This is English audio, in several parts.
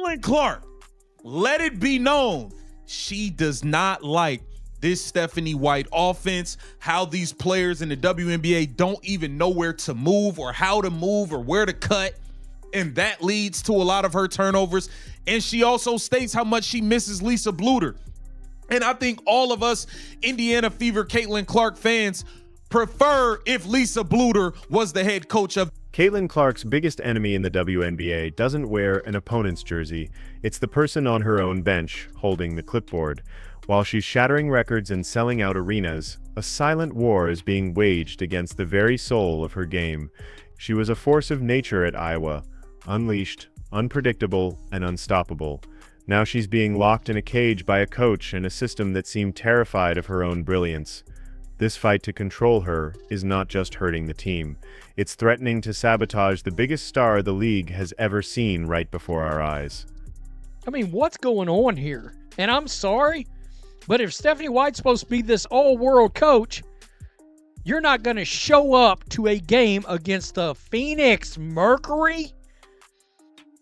Caitlin Clark, let it be known, she does not like this Stephanie White offense, how these players in the WNBA don't even know where to move or how to move or where to cut. And that leads to a lot of her turnovers. And she also states how much she misses Lisa Bluder. And I think all of us Indiana Fever Caitlin Clark fans prefer if Lisa Bluder was the head coach of. Caitlin Clark's biggest enemy in the WNBA doesn't wear an opponent's jersey. It's the person on her own bench, holding the clipboard. While she's shattering records and selling out arenas, a silent war is being waged against the very soul of her game. She was a force of nature at Iowa, unleashed, unpredictable, and unstoppable. Now she's being locked in a cage by a coach and a system that seemed terrified of her own brilliance. This fight to control her is not just hurting the team. It's threatening to sabotage the biggest star the league has ever seen right before our eyes. I mean, what's going on here? And I'm sorry, but if Stephanie White's supposed to be this all-world coach, you're not going to show up to a game against the Phoenix Mercury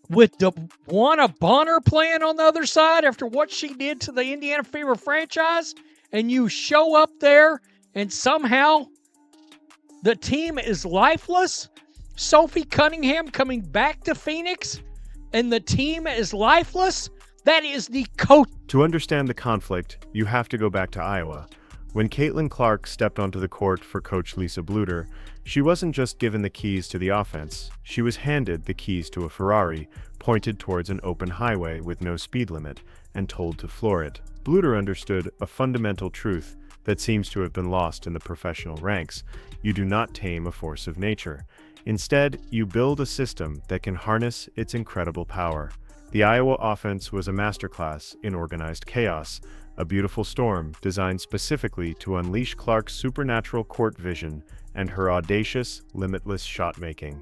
with DeWanna Bonner playing on the other side after what she did to the Indiana Fever franchise, and you show up there and somehow the team is lifeless? Sophie Cunningham coming back to Phoenix and the team is lifeless? That is the coach. To understand the conflict, you have to go back to Iowa. When Caitlin Clark stepped onto the court for Coach Lisa Bluder, she wasn't just given the keys to the offense. She was handed the keys to a Ferrari, pointed towards an open highway with no speed limit, and told to floor it. Bluder understood a fundamental truth that seems to have been lost in the professional ranks. You do not tame a force of nature. Instead, you build a system that can harness its incredible power. The Iowa offense was a masterclass in organized chaos, a beautiful storm designed specifically to unleash Clark's supernatural court vision and her audacious, limitless shot-making.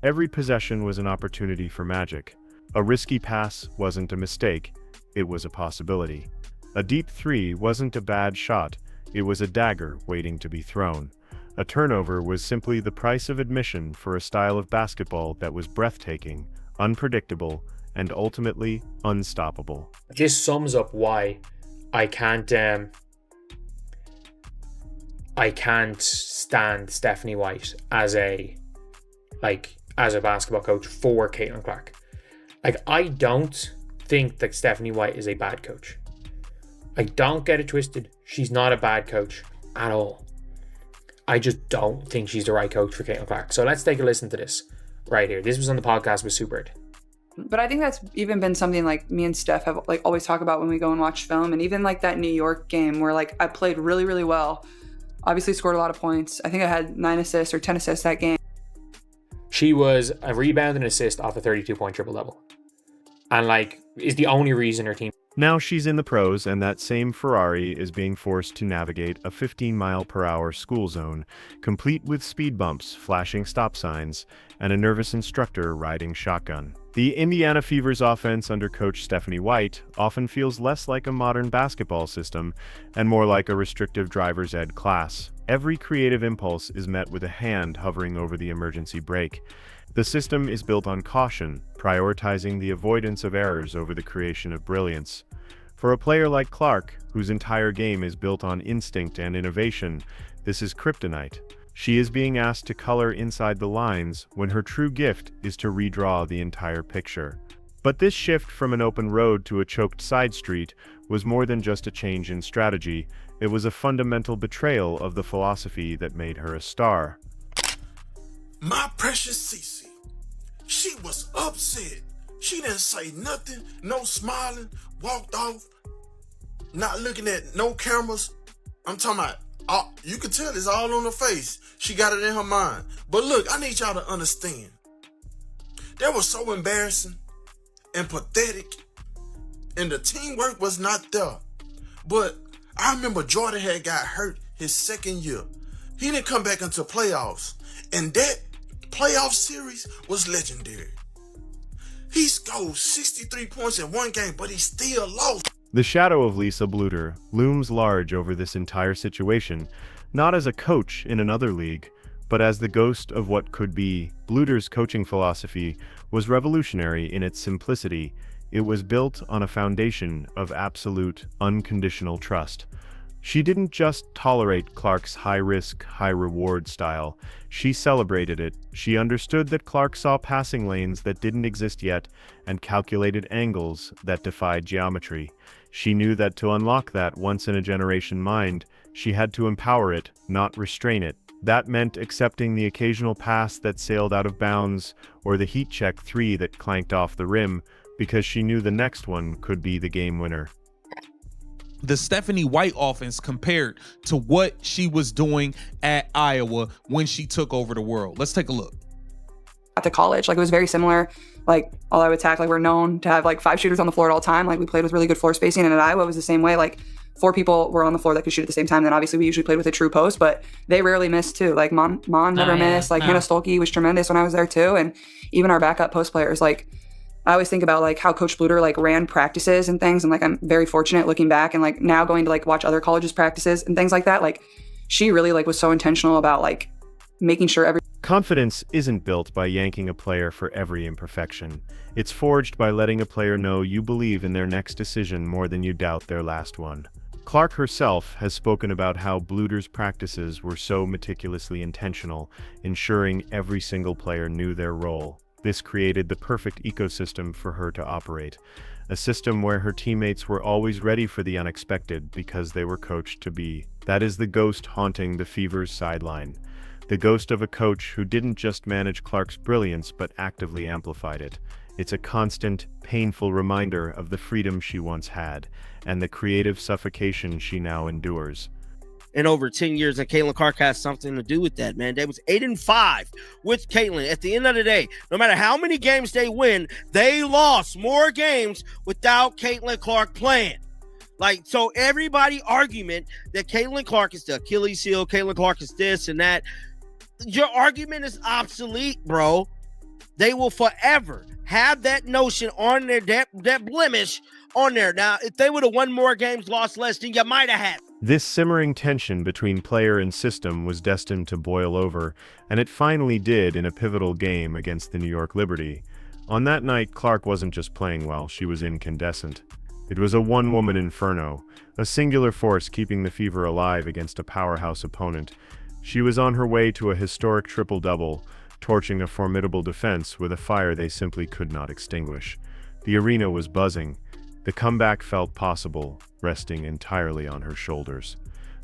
Every possession was an opportunity for magic. A risky pass wasn't a mistake, it was a possibility. A deep three wasn't a bad shot, it was a dagger waiting to be thrown. A turnover was simply the price of admission for a style of basketball that was breathtaking, unpredictable, and ultimately unstoppable. This sums up why I can't stand Stephanie White as a basketball coach for Caitlin Clark. I don't think that Stephanie White is a bad coach. I don't get it twisted. She's not a bad coach at all. I just don't think she's the right coach for Caitlin Clark. So let's take a listen to this right here. This was on the podcast with Subert. But I think that's even been something like me and Steph have always talk about when we go and watch film. And even that New York game where I played really, really well. Obviously scored a lot of points. I think I had 9 assists or 10 assists that game. She was a rebound and assist off a 32-point triple-double. And is the only reason her team. Now she's in the pros, and that same Ferrari is being forced to navigate a 15-mile-per-hour school zone, complete with speed bumps, flashing stop signs, and a nervous instructor riding shotgun. The Indiana Fever's offense under coach Stephanie White often feels less like a modern basketball system and more like a restrictive driver's ed class. Every creative impulse is met with a hand hovering over the emergency brake. The system is built on caution, prioritizing the avoidance of errors over the creation of brilliance. For a player like Clark, whose entire game is built on instinct and innovation, this is kryptonite. She is being asked to color inside the lines when her true gift is to redraw the entire picture. But this shift from an open road to a choked side street was more than just a change in strategy. It was a fundamental betrayal of the philosophy that made her a star. My precious Cece, she was upset. She didn't say nothing, no smiling, walked off, not looking at no cameras. I'm talking about, you can tell it's all on her face. She got it in her mind. But look, I need y'all to understand. That was so embarrassing and pathetic, and the teamwork was not there. But I remember Jordan had got hurt his second year. He didn't come back into playoffs, and that playoff series was legendary. He scored 63 points in one game, but he still lost. The shadow of Lisa Bluder looms large over this entire situation, not as a coach in another league, but as the ghost of what could be. Bluder's coaching philosophy was revolutionary in its simplicity. It was built on a foundation of absolute, unconditional trust. She didn't just tolerate Clark's high-risk, high-reward style. She celebrated it. She understood that Clark saw passing lanes that didn't exist yet and calculated angles that defied geometry. She knew that to unlock that once-in-a-generation mind, she had to empower it, not restrain it. That meant accepting the occasional pass that sailed out of bounds or the heat-check three that clanked off the rim, because she knew the next one could be the game winner. The Stephanie White offense compared to what she was doing at Iowa when she took over the world. Let's take a look. At the college, like it was very similar. Like all I would attack, like we're known to have like 5 shooters on the floor at all time. Like we played with really good floor spacing, and at Iowa it was the same way. Like 4 people were on the floor that could shoot at the same time. Then obviously we usually played with a true post, but they rarely missed too. Like Mon never missed. Like Hannah Stolke was tremendous when I was there too, and even our backup post players. Like I always think about like how Coach Bluder like ran practices and things, and like I'm very fortunate looking back and like now going to like watch other colleges' practices and things like that. Like she really like was so intentional about like making sure every. Confidence isn't built by yanking a player for every imperfection. It's forged by letting a player know you believe in their next decision more than you doubt their last one. Clark herself has spoken about how Bluder's practices were so meticulously intentional, ensuring every single player knew their role. This created the perfect ecosystem for her to operate, a system where her teammates were always ready for the unexpected because they were coached to be. That is the ghost haunting the Fever's sideline. The ghost of a coach who didn't just manage Clark's brilliance but actively amplified it. It's a constant, painful reminder of the freedom she once had and the creative suffocation she now endures. In over 10 years, and Caitlin Clark has something to do with that, man. They was 8-5 with Caitlin. At the end of the day, no matter how many games they win, they lost more games without Caitlin Clark playing. Like, so everybody argument that Caitlin Clark is the Achilles heel, Caitlin Clark is this and that, your argument is obsolete, bro. They will forever have that notion on there, that blemish on there. Now, if they would have won more games, lost less, then you might have had. This simmering tension between player and system was destined to boil over, and it finally did in a pivotal game against the New York Liberty. On that night, Clark wasn't just playing well, she was incandescent. It was a one-woman inferno, a singular force keeping the Fever alive against a powerhouse opponent. She was on her way to a historic triple-double, torching a formidable defense with a fire they simply could not extinguish. The arena was buzzing. The comeback felt possible, resting entirely on her shoulders.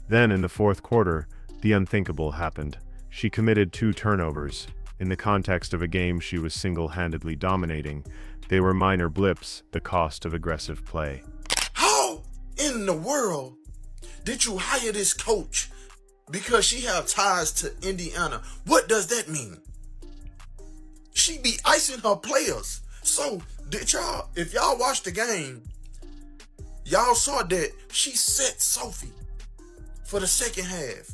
Then, in the fourth quarter, the unthinkable happened. She committed 2 turnovers. In the context of a game she was single-handedly dominating, they were minor blips, the cost of aggressive play. How in the world did you hire this coach because she have ties to Indiana? What does that mean? She be icing her players. So did y'all, if y'all watched the game, y'all saw that she set Sophie for the second half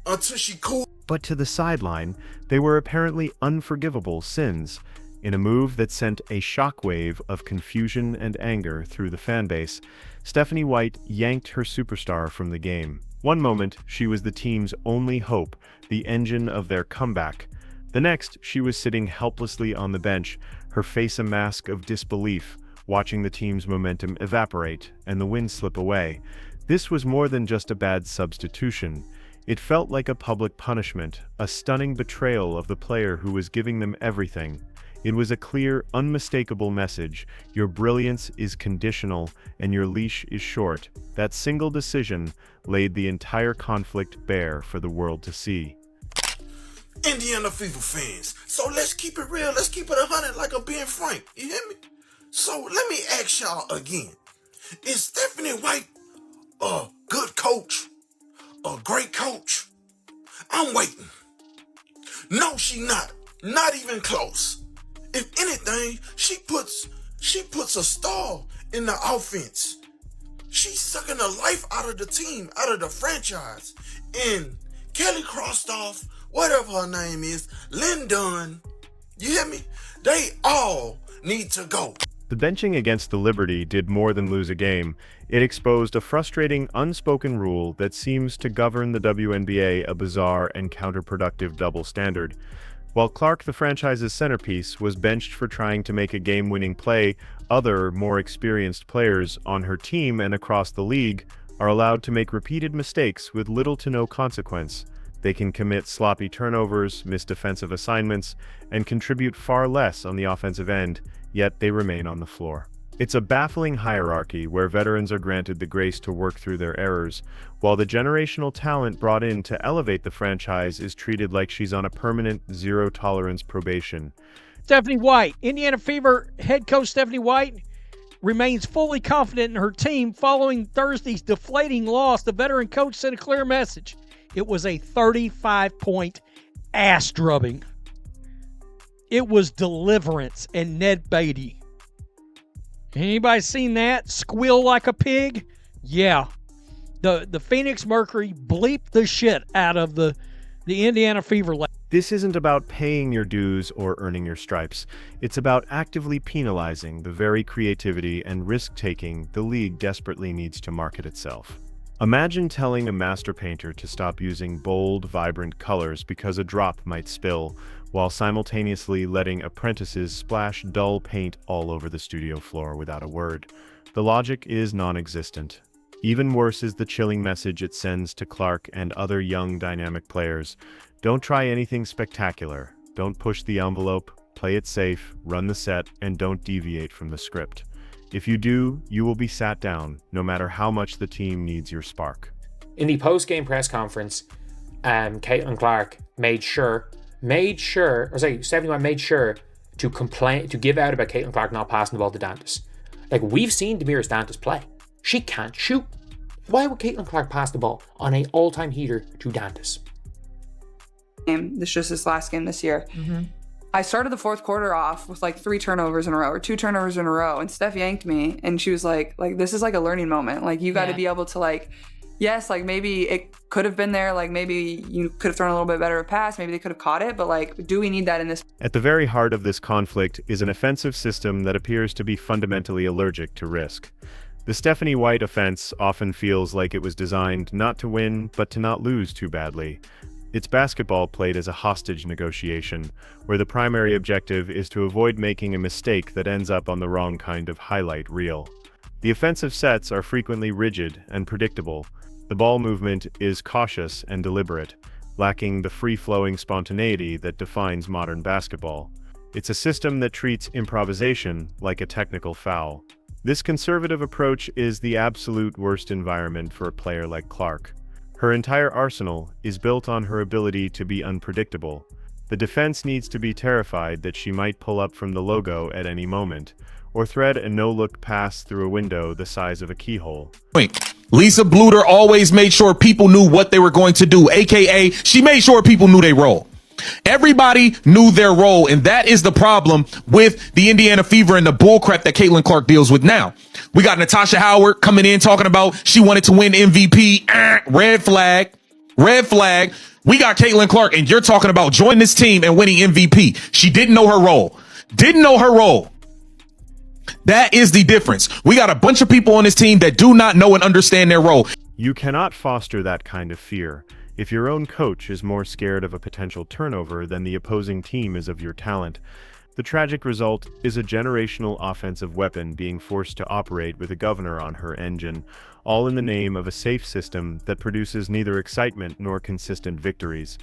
until she cooled. But to the sideline, they were apparently unforgivable sins. In a move that sent a shockwave of confusion and anger through the fanbase, Stephanie White yanked her superstar from the game. One moment, she was the team's only hope, the engine of their comeback. The next, she was sitting helplessly on the bench, her face a mask of disbelief, watching the team's momentum evaporate and the win slip away. This was more than just a bad substitution. It felt like a public punishment, a stunning betrayal of the player who was giving them everything. It was a clear, unmistakable message. Your brilliance is conditional and your leash is short. That single decision laid the entire conflict bare for the world to see. Indiana Fever fans, so let's keep it real. Let's keep it 100 like I'm being frank. You hear me? So let me ask y'all again. Is Stephanie White a good coach? A great coach? I'm waiting. No, she not. Not even close. If anything, she puts a star in the offense. She's sucking the life out of the team, out of the franchise. And Kelly Krostoff, whatever her name is, Lyndon, you hear me? They all need to go. The benching against the Liberty did more than lose a game. It exposed a frustrating, unspoken rule that seems to govern the WNBA, a bizarre and counterproductive double standard. While Clark, the franchise's centerpiece, was benched for trying to make a game-winning play, other, more experienced players on her team and across the league are allowed to make repeated mistakes with little to no consequence. They can commit sloppy turnovers, miss defensive assignments, and contribute far less on the offensive end, yet they remain on the floor. It's a baffling hierarchy where veterans are granted the grace to work through their errors, while the generational talent brought in to elevate the franchise is treated like she's on a permanent zero-tolerance probation. Stephanie White. Indiana Fever head coach Stephanie White remains fully confident in her team following Thursday's deflating loss. The veteran coach sent a clear message. It was a 35-point ass-drubbing. It was Deliverance and Ned Beatty. Anybody seen that? Squeal like a pig? Yeah. The Phoenix Mercury bleeped the shit out of the Indiana Fever. This isn't about paying your dues or earning your stripes. It's about actively penalizing the very creativity and risk-taking the league desperately needs to market itself. Imagine telling a master painter to stop using bold, vibrant colors because a drop might spill, while simultaneously letting apprentices splash dull paint all over the studio floor without a word. The logic is non-existent. Even worse is the chilling message it sends to Clark and other young, dynamic players. Don't try anything spectacular. Don't push the envelope. Play it safe, run the set, and don't deviate from the script. If you do, you will be sat down, no matter how much the team needs your spark. In the post-game press conference, Caitlin Clark Stephanie White made sure to give out about Caitlin Clark not passing the ball to Dantas. Like, we've seen Damiris Dantas play. She can't shoot. Why would Caitlin Clark pass the ball on an all-time heater to Dantas? This last game this year. Mm-hmm. I started the fourth quarter off with like 3 turnovers in a row or 2 turnovers in a row, and Steph yanked me, and she was like this is like a learning moment. Like, you got to be able to, like, yes, like maybe it could have been there, like maybe you could have thrown a little bit better of a pass, maybe they could have caught it, but like, do we need that in this? At the very heart of this conflict is an offensive system that appears to be fundamentally allergic to risk. The Stephanie White offense often feels like it was designed not to win, but to not lose too badly. It's basketball played as a hostage negotiation, where the primary objective is to avoid making a mistake that ends up on the wrong kind of highlight reel. The offensive sets are frequently rigid and predictable. The ball movement is cautious and deliberate, lacking the free-flowing spontaneity that defines modern basketball. It's a system that treats improvisation like a technical foul. This conservative approach is the absolute worst environment for a player like Clark. Her entire arsenal is built on her ability to be unpredictable. The defense needs to be terrified that she might pull up from the logo at any moment, or thread a no-look pass through a window the size of a keyhole. Lisa Bluder always made sure people knew what they were going to do, aka she made sure people knew their role. Everybody knew their role, and that is the problem with the Indiana Fever and the bullcrap that Caitlin Clark deals with now. We got Natasha Howard coming in talking about she wanted to win MVP. Red flag. Red flag. We got Caitlin Clark, and you're talking about joining this team and winning MVP. She didn't know her role. Didn't know her role. That is the difference. We got a bunch of people on this team that do not know and understand their role. You cannot foster that kind of fear if your own coach is more scared of a potential turnover than the opposing team is of your talent. The tragic result is a generational offensive weapon being forced to operate with a governor on her engine, all in the name of a safe system that produces neither excitement nor consistent victories.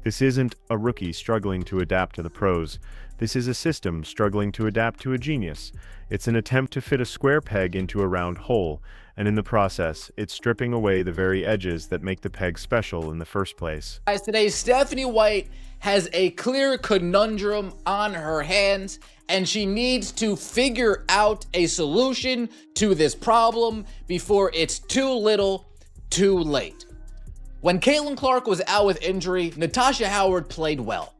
This isn't a rookie struggling to adapt to the pros. This is a system struggling to adapt to a genius. It's an attempt to fit a square peg into a round hole, and in the process, it's stripping away the very edges that make the peg special in the first place. Guys, today Stephanie White has a clear conundrum on her hands, and she needs to figure out a solution to this problem before it's too little, too late. When Caitlin Clark was out with injury, Natasha Howard played well.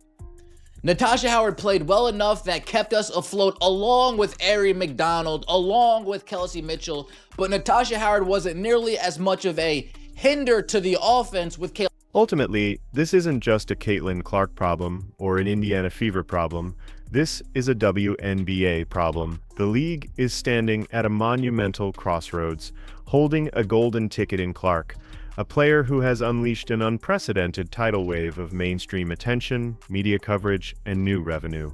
Natasha Howard played well enough that kept us afloat along with Ari McDonald, along with Kelsey Mitchell, but Natasha Howard wasn't nearly as much of a hinder to the offense with Caitlin. Ultimately, this isn't just a Caitlin Clark problem or an Indiana Fever problem. This is a WNBA problem. The league is standing at a monumental crossroads, holding a golden ticket in Clark. a player who has unleashed an unprecedented tidal wave of mainstream attention, media coverage, and new revenue.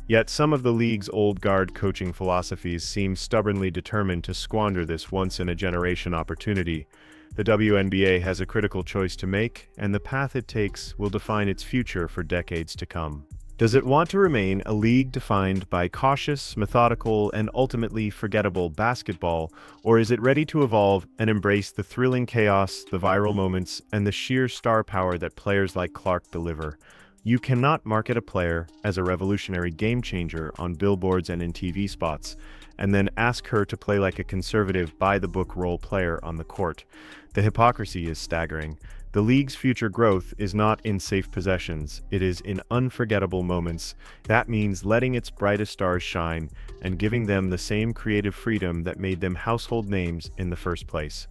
Yet some of the league's old guard coaching philosophies seem stubbornly determined to squander this once-in-a-generation opportunity. The WNBA has a critical choice to make, and the path it takes will define its future for decades to come. Does it want to remain a league defined by cautious, methodical, and ultimately forgettable basketball, or is it ready to evolve and embrace the thrilling chaos, the viral moments, and the sheer star power that players like Clark deliver? You cannot market a player as a revolutionary game-changer on billboards and in TV spots, and then ask her to play like a conservative, by-the-book role player on the court. The hypocrisy is staggering. The league's future growth is not in safe possessions, it is in unforgettable moments. That means letting its brightest stars shine and giving them the same creative freedom that made them household names in the first place.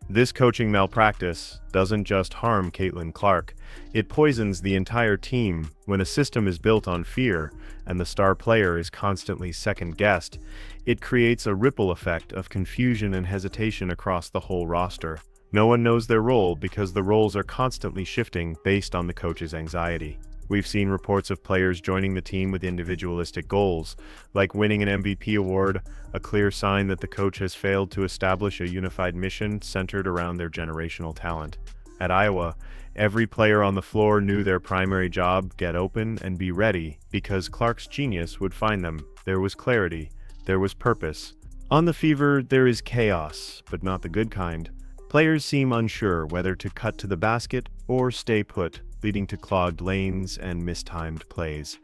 This coaching malpractice doesn't just harm Caitlin Clark, it poisons the entire team. When a system is built on fear and the star player is constantly second-guessed, it creates a ripple effect of confusion and hesitation across the whole roster. No one knows their role because the roles are constantly shifting based on the coach's anxiety. We've seen reports of players joining the team with individualistic goals, like winning an MVP award, a clear sign that the coach has failed to establish a unified mission centered around their generational talent. At Iowa, every player on the floor knew their primary job: get open and be ready, because Clark's genius would find them. There was clarity, there was purpose. On the Fever, there is chaos, but not the good kind. Players seem unsure whether to cut to the basket or stay put, leading to clogged lanes and mistimed plays.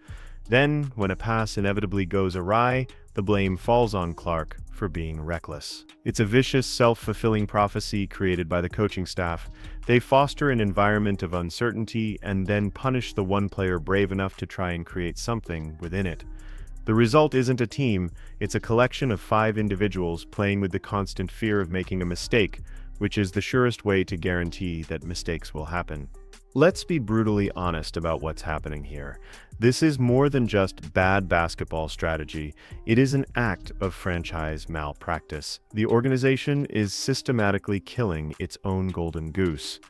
Then, when a pass inevitably goes awry, the blame falls on Clark for being reckless. It's a vicious, self-fulfilling prophecy created by the coaching staff. They foster an environment of uncertainty and then punish the one player brave enough to try and create something within it. The result isn't a team, it's a collection of 5 individuals playing with the constant fear of making a mistake, which is the surest way to guarantee that mistakes will happen. Let's be brutally honest about what's happening here. This is more than just bad basketball strategy. It is an act of franchise malpractice. The organization is systematically killing its own golden goose.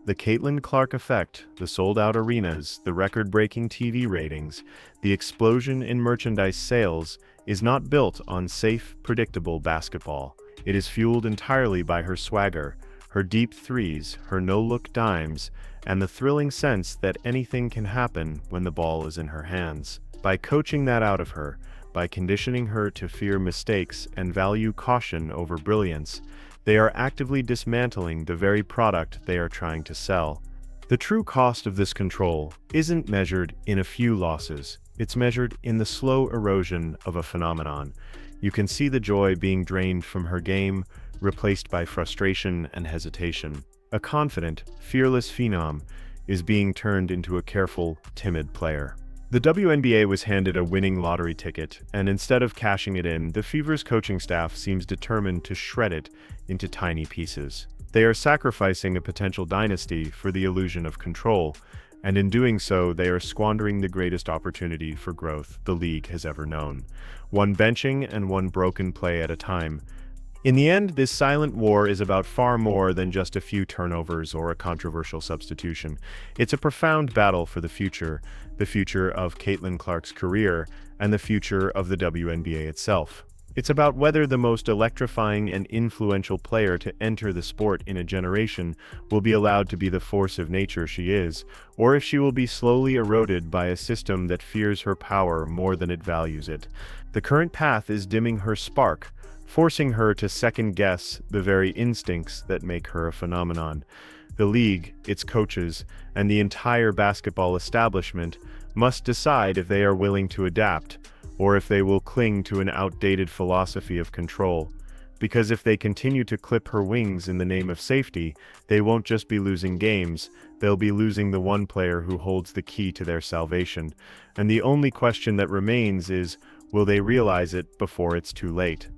The Caitlin Clark effect, the sold-out arenas, the record-breaking TV ratings, the explosion in merchandise sales is not built on safe, predictable basketball. It is fueled entirely by her swagger, her deep threes, her no-look dimes, and the thrilling sense that anything can happen when the ball is in her hands. By coaching that out of her, by conditioning her to fear mistakes and value caution over brilliance, they are actively dismantling the very product they are trying to sell. The true cost of this control isn't measured in a few losses, it's measured in the slow erosion of a phenomenon. You can see the joy being drained from her game, replaced by frustration and hesitation. A confident, fearless phenom is being turned into a careful, timid player. The WNBA was handed a winning lottery ticket, and instead of cashing it in, the Fever's coaching staff seems determined to shred it into tiny pieces. They are sacrificing a potential dynasty for the illusion of control, and in doing so, they are squandering the greatest opportunity for growth the league has ever known. One benching and one broken play at a time. In the end, this silent war is about far more than just a few turnovers or a controversial substitution. It's a profound battle for the future of Caitlin Clark's career, and the future of the WNBA itself. It's about whether the most electrifying and influential player to enter the sport in a generation will be allowed to be the force of nature she is, or if she will be slowly eroded by a system that fears her power more than it values it. The current path is dimming her spark, forcing her to second-guess the very instincts that make her a phenomenon. The league, its coaches, and the entire basketball establishment must decide if they are willing to adapt, or if they will cling to an outdated philosophy of control. Because if they continue to clip her wings in the name of safety, they won't just be losing games, they'll be losing the one player who holds the key to their salvation. And the only question that remains is, will they realize it before it's too late?